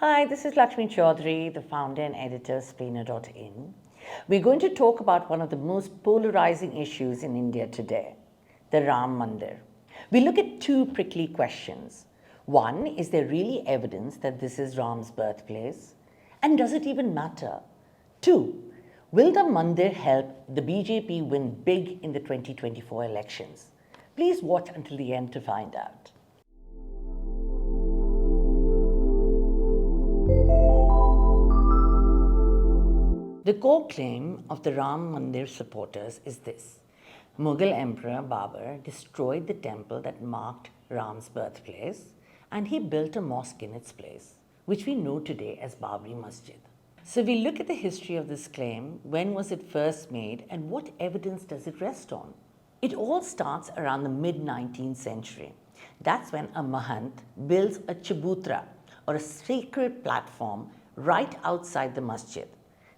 Hi, this is Lakshmi Chaudhry, the founder and editor of Splainer.in. We're going to talk about one of the most polarizing issues in India today, the Ram Mandir. We look at two prickly questions. One, is there really evidence that this is Ram's birthplace? And does it even matter? Two, will the Mandir help the BJP win big in the 2024 elections? Please watch until the end to find out. The core claim of the Ram Mandir supporters is this: Mughal Emperor Babur destroyed the temple that marked Ram's birthplace and he built a mosque in its place, which we know today as Babri Masjid. So we look at the history of this claim, when was it first made and what evidence does it rest on? It all starts around the mid-19th century. That's when a Mahant builds a chabutra, or a sacred platform, right outside the masjid.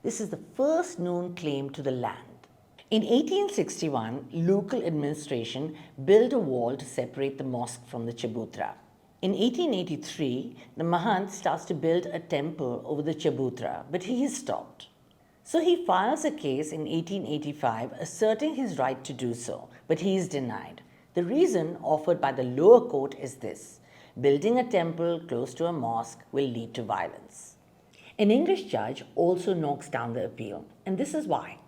This is the first known claim to the land. In 1861, local administration built a wall to separate the mosque from the chabutra. In 1883, the Mahant starts to build a temple over the chabutra, but he is stopped. So he files a case in 1885 asserting his right to do so, but he is denied. The reason offered by the lower court is this: building a temple close to a mosque will lead to violence. An English judge also knocks down the appeal, and this is why.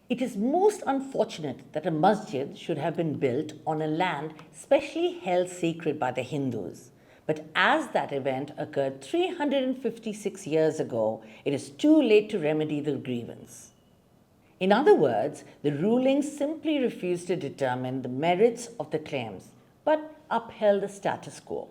It is most unfortunate that a masjid should have been built on a land specially held sacred by the Hindus. But as that event occurred 356 years ago, it is too late to remedy the grievance. In other words, the ruling simply refused to determine the merits of the claims, but upheld the status quo.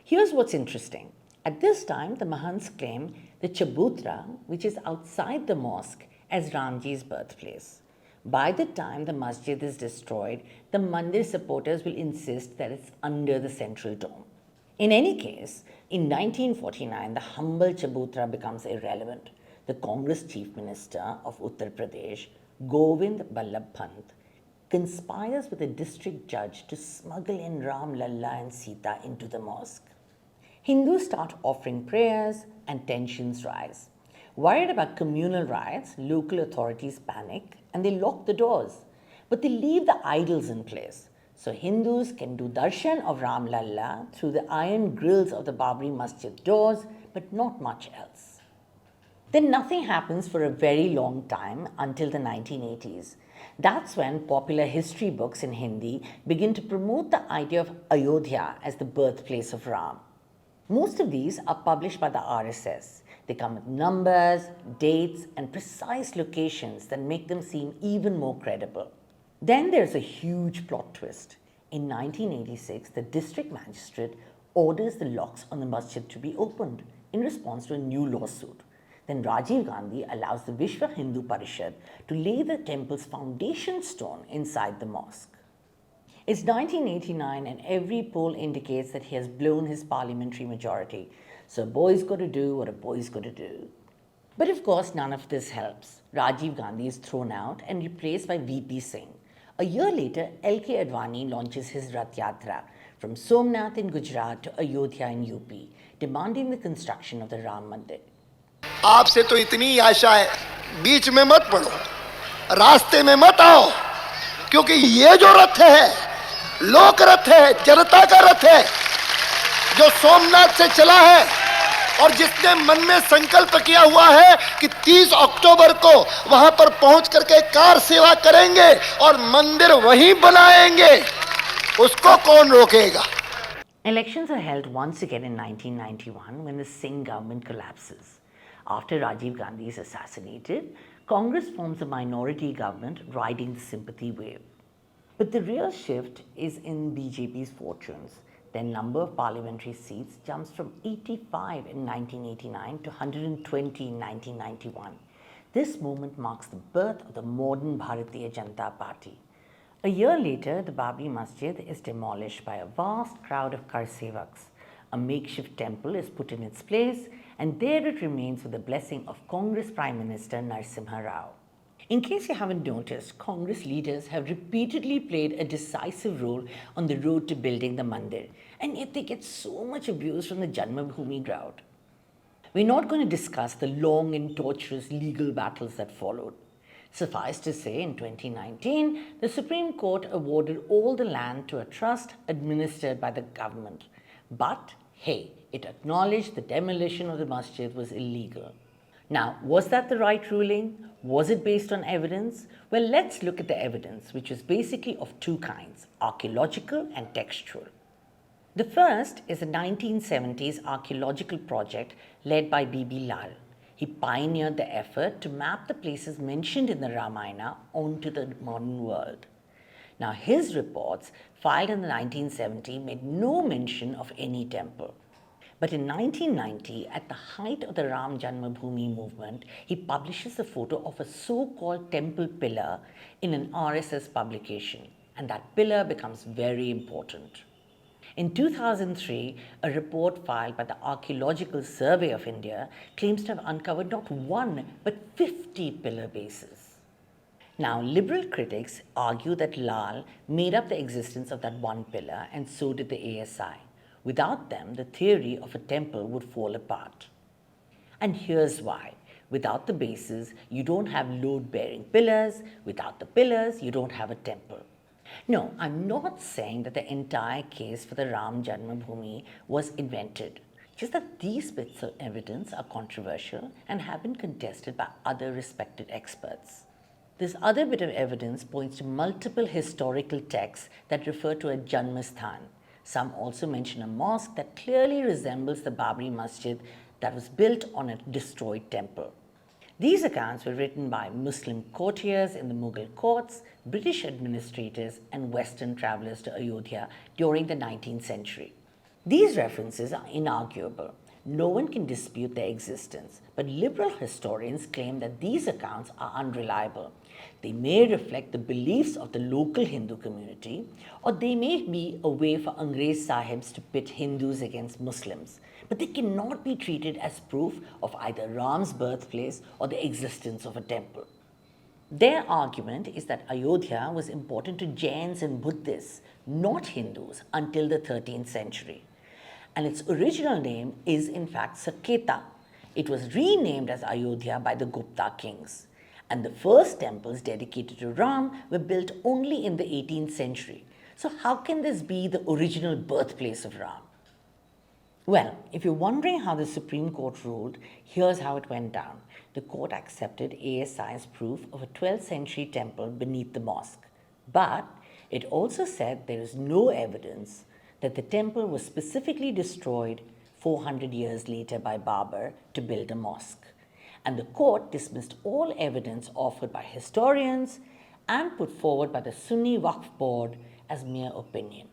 Here's what's interesting. At this time, the Mahants claim the chabutra, which is outside the mosque, as Ramji's birthplace. By the time the masjid is destroyed, the Mandir supporters will insist that it's under the central dome. In any case, in 1949, the humble chabutra becomes irrelevant. The Congress Chief Minister of Uttar Pradesh, Govind Ballabh Pant, conspires with a district judge to smuggle in Ram, Lalla and Sita into the mosque. Hindus start offering prayers and tensions rise. Worried about communal riots, local authorities panic and they lock the doors. But they leave the idols in place, so Hindus can do darshan of Ram Lalla through the iron grills of the Babri Masjid doors, but not much else. Then nothing happens for a very long time until the 1980s. That's when popular history books in Hindi begin to promote the idea of Ayodhya as the birthplace of Ram. Most of these are published by the RSS. They come with numbers, dates, and precise locations that make them seem even more credible. Then there's a huge plot twist. In 1986, the district magistrate orders the locks on the masjid to be opened in response to a new lawsuit. Then Rajiv Gandhi allows the Vishwa Hindu Parishad to lay the temple's foundation stone inside the mosque. It's 1989 and every poll indicates that he has blown his parliamentary majority. So a boy's got to do what a boy's got to do. But of course, none of this helps. Rajiv Gandhi is thrown out and replaced by VP Singh. A year later, LK Advani launches his Rath Yatra from Somnath in Gujarat to Ayodhya in UP, demanding the construction of the Ram Mandir. आपसे तो इतनी आशा है, बीच में मत पड़ो, रास्ते में मत आओ, क्योंकि ये जो रथ है, लोक रथ है, जनता का रथ है, जो सोमनाथ से चला है और जिसने मन में संकल्प किया हुआ है कि 30 अक्टूबर को वहां पर पहुंच करके कार सेवा करेंगे और मंदिर वहीं बनाएंगे, उसको कौन रोकेगा? Elections are held once again in 1991 when the Singh government collapses. After Rajiv Gandhi is assassinated, Congress forms a minority government riding the sympathy wave. But the real shift is in BJP's fortunes. Their number of parliamentary seats jumps from 85 in 1989 to 120 in 1991. This moment marks the birth of the modern Bharatiya Janata Party. A year later, the Babri Masjid is demolished by a vast crowd of Karsevaks. A makeshift temple is put in its place, and there it remains with the blessing of Congress Prime Minister Narasimha Rao. In case you haven't noticed, Congress leaders have repeatedly played a decisive role on the road to building the Mandir, and yet they get so much abuse from the Janmabhoomi crowd. We're not going to discuss the long and torturous legal battles that followed. Suffice to say, in 2019, the Supreme Court awarded all the land to a trust administered by the government. But, hey, it acknowledged the demolition of the masjid was illegal. Now, was that the right ruling? Was it based on evidence? Well, let's look at the evidence, which is basically of two kinds, archaeological and textual. The first is a 1970s archaeological project led by B.B. Lal. He pioneered the effort to map the places mentioned in the Ramayana onto the modern world. Now, his reports, filed in the 1970s, made no mention of any temple. But in 1990, at the height of the Ram Janmabhoomi movement, he publishes a photo of a so-called temple pillar in an RSS publication, and that pillar becomes very important. In 2003, a report filed by the Archaeological Survey of India claims to have uncovered not one but 50 pillar bases. Now, liberal critics argue that Lal made up the existence of that one pillar, and so did the ASI. Without them, the theory of a temple would fall apart. And here's why. Without the bases, you don't have load-bearing pillars. Without the pillars, you don't have a temple. No, I'm not saying that the entire case for the Ram Janmabhoomi was invented. Just that these bits of evidence are controversial and have been contested by other respected experts. This other bit of evidence points to multiple historical texts that refer to a Janmasthan. Some also mention a mosque that clearly resembles the Babri Masjid that was built on a destroyed temple. These accounts were written by Muslim courtiers in the Mughal courts, British administrators, and Western travelers to Ayodhya during the 19th century. These references are inarguable. No one can dispute their existence, but liberal historians claim that these accounts are unreliable. They may reflect the beliefs of the local Hindu community, or they may be a way for Angrez Sahibs to pit Hindus against Muslims, but they cannot be treated as proof of either Ram's birthplace or the existence of a temple. Their argument is that Ayodhya was important to Jains and Buddhists, not Hindus, until the 13th century. And its original name is in fact Saketa. It was renamed as Ayodhya by the Gupta kings. And the first temples dedicated to Ram were built only in the 18th century. So how can this be the original birthplace of Ram? Well, if you're wondering how the Supreme Court ruled, here's how it went down. The court accepted ASI's proof of a 12th century temple beneath the mosque. But it also said there is no evidence that the temple was specifically destroyed 400 years later by Babur to build a mosque. And the court dismissed all evidence offered by historians and put forward by the Sunni Waqf Board as mere opinion.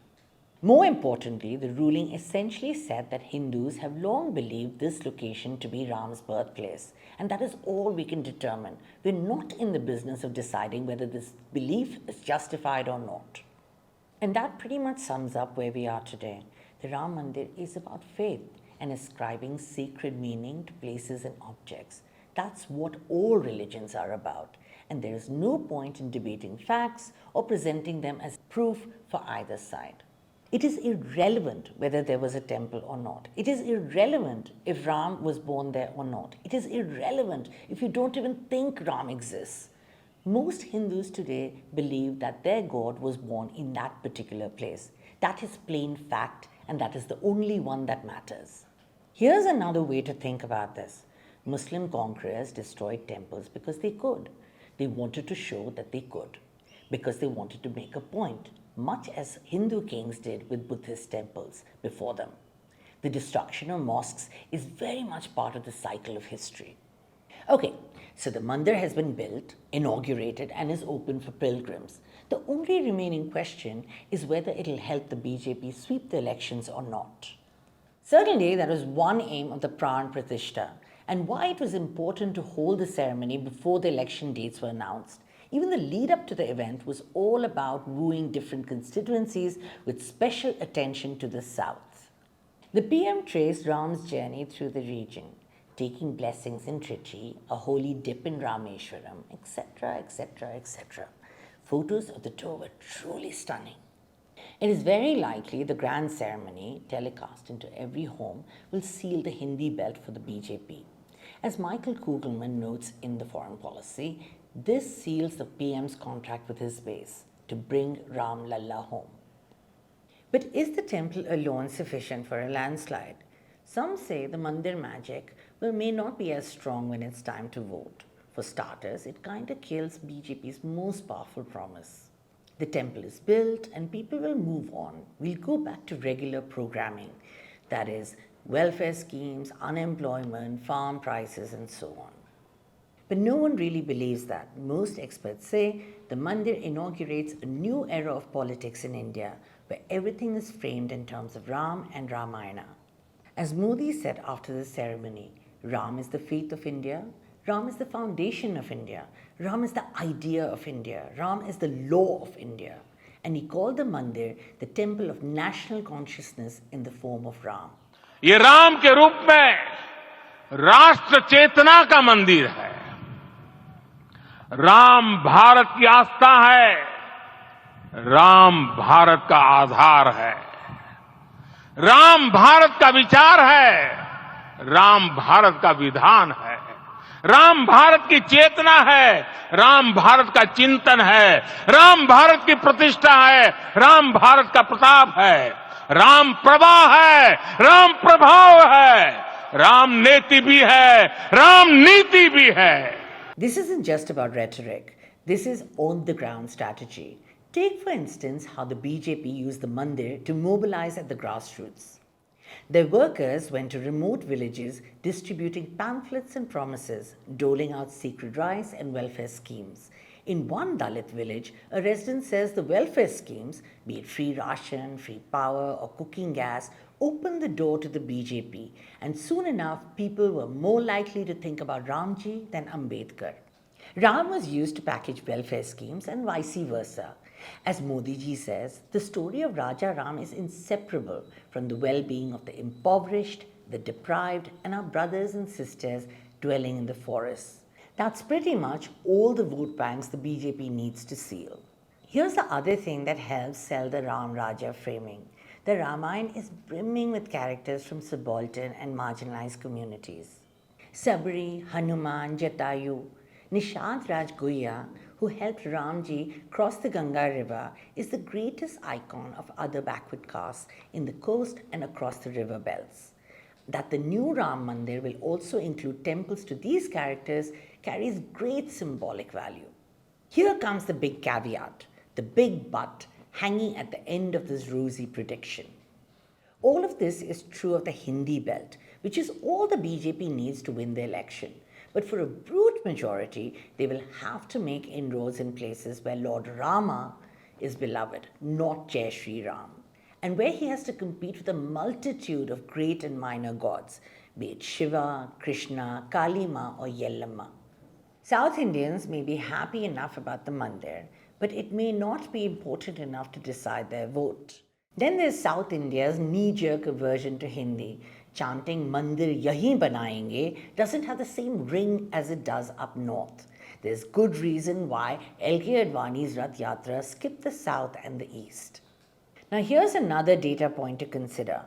More importantly, the ruling essentially said that Hindus have long believed this location to be Ram's birthplace, and that is all we can determine. We're not in the business of deciding whether this belief is justified or not. And that pretty much sums up where we are today. The Ram Mandir is about faith and ascribing sacred meaning to places and objects. That's what all religions are about, and there is no point in debating facts or presenting them as proof for either side. It is irrelevant whether there was a temple or not. It is irrelevant if Ram was born there or not. It is irrelevant if you don't even think Ram exists. Most Hindus today believe that their God was born in that particular place. That is plain fact, and that is the only one that matters. Here's another way to think about this. Muslim conquerors destroyed temples because they could. They wanted to show that they could, because they wanted to make a point, much as Hindu kings did with Buddhist temples before them. The destruction of mosques is very much part of the cycle of history. Okay, so the mandir has been built, inaugurated, and is open for pilgrims. The only remaining question is whether it'll help the BJP sweep the elections or not. Certainly, that was one aim of the Pran Pratishtha, and why it was important to hold the ceremony before the election dates were announced. Even the lead up to the event was all about wooing different constituencies with special attention to the south. The PM traced Ram's journey through the region, taking blessings in Trichy, a holy dip in Rameshwaram, etc., etc., etc. Photos of the tour were truly stunning. It is very likely the grand ceremony, telecast into every home, will seal the Hindi belt for the BJP. As Michael Kugelman notes in The Foreign Policy, this seals the PM's contract with his base to bring Ram Lalla home. But is the temple alone sufficient for a landslide? Some say the Mandir magic may not be as strong when it's time to vote. For starters, it kinda kills BJP's most powerful promise. The temple is built and people will move on. We'll go back to regular programming. That is, welfare schemes, unemployment, farm prices, and so on. But no one really believes that. Most experts say the Mandir inaugurates a new era of politics in India where everything is framed in terms of Ram and Ramayana. As Modi said after the ceremony, Ram is the faith of India, Ram is the foundation of India, Ram is the idea of India, Ram is the law of India. And he called the Mandir the temple of national consciousness in the form of Ram. ये राम के रूप में राष्ट्र चेतना का मंदिर है। राम भारत की आस्था है, राम भारत का आधार है, राम भारत का विचार है, राम भारत का विधान है, राम भारत की चेतना है, राम भारत का चिंतन है, राम भारत की प्रतिष्ठा है, राम भारत का प्रताप है, राम प्रवाह है, राम प्रभाव है, राम नेति भी है, राम नीति भी है। This isn't just about rhetoric. This is on-the-ground strategy. Take, for instance, how the BJP used the Mandir to mobilize at the grassroots. Their workers went to remote villages distributing pamphlets and promises, doling out secret rice and welfare schemes. In one Dalit village, a resident says the welfare schemes, be it free ration, free power, or cooking gas, opened the door to the BJP, and soon enough, people were more likely to think about Ramji than Ambedkar. Ram was used to package welfare schemes and vice versa. As Modi ji says, the story of Raja Ram is inseparable from the well-being of the impoverished, the deprived, and our brothers and sisters dwelling in the forests. That's pretty much all the vote banks the BJP needs to seal. Here's the other thing that helps sell the Ram Raja framing. The Ramayana is brimming with characters from subaltern and marginalized communities. Sabri, Hanuman, Jatayu, Nishant Raj Guya, who helped Ramji cross the Ganga River, is the greatest icon of other backward castes in the coast and across the river belts. That the new Ram Mandir will also include temples to these characters carries great symbolic value. Here comes the big caveat, the big but hanging at the end of this rosy prediction. All of this is true of the Hindi belt, which is all the BJP needs to win the election. But for a brute majority, they will have to make inroads in places where Lord Rama is beloved, not Jai Shri Ram, and where he has to compete with a multitude of great and minor gods, be it Shiva, Krishna, Kali Ma, or Yellamma. South Indians may be happy enough about the Mandir, but it may not be important enough to decide their vote. Then there's South India's knee-jerk aversion to Hindi. Chanting Mandir yahi banayenge doesn't have the same ring as it does up north. There's good reason why L.K. Advani's Rath Yatra skipped the south and the east. Now here's another data point to consider.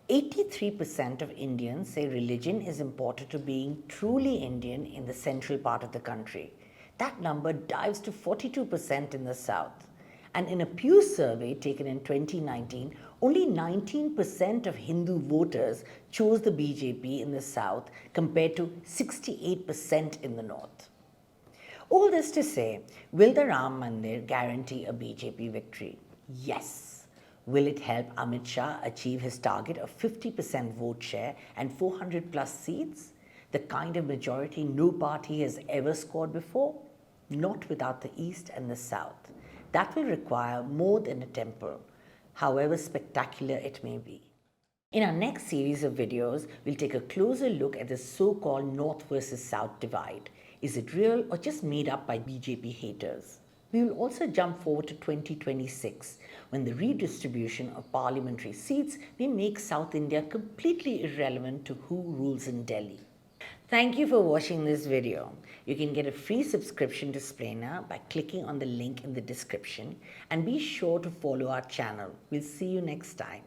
83% of Indians say religion is important to being truly Indian in the central part of the country. That number dives to 42% in the south. And in a Pew survey taken in 2019, only 19% of Hindu voters chose the BJP in the south compared to 68% in the north. All this to say, will the Ram Mandir guarantee a BJP victory? Yes. Will it help Amit Shah achieve his target of 50% vote share and 400 plus seats? The kind of majority no party has ever scored before? Not without the east and the south. That will require more than a temple, however spectacular it may be. In our next series of videos, we'll take a closer look at the so-called North versus South divide. Is it real or just made up by BJP haters? We will also jump forward to 2026, when the redistribution of parliamentary seats may make South India completely irrelevant to who rules in Delhi. Thank you for watching this video. You can get a free subscription to Splainer by clicking on the link in the description, and be sure to follow our channel. We'll see you next time.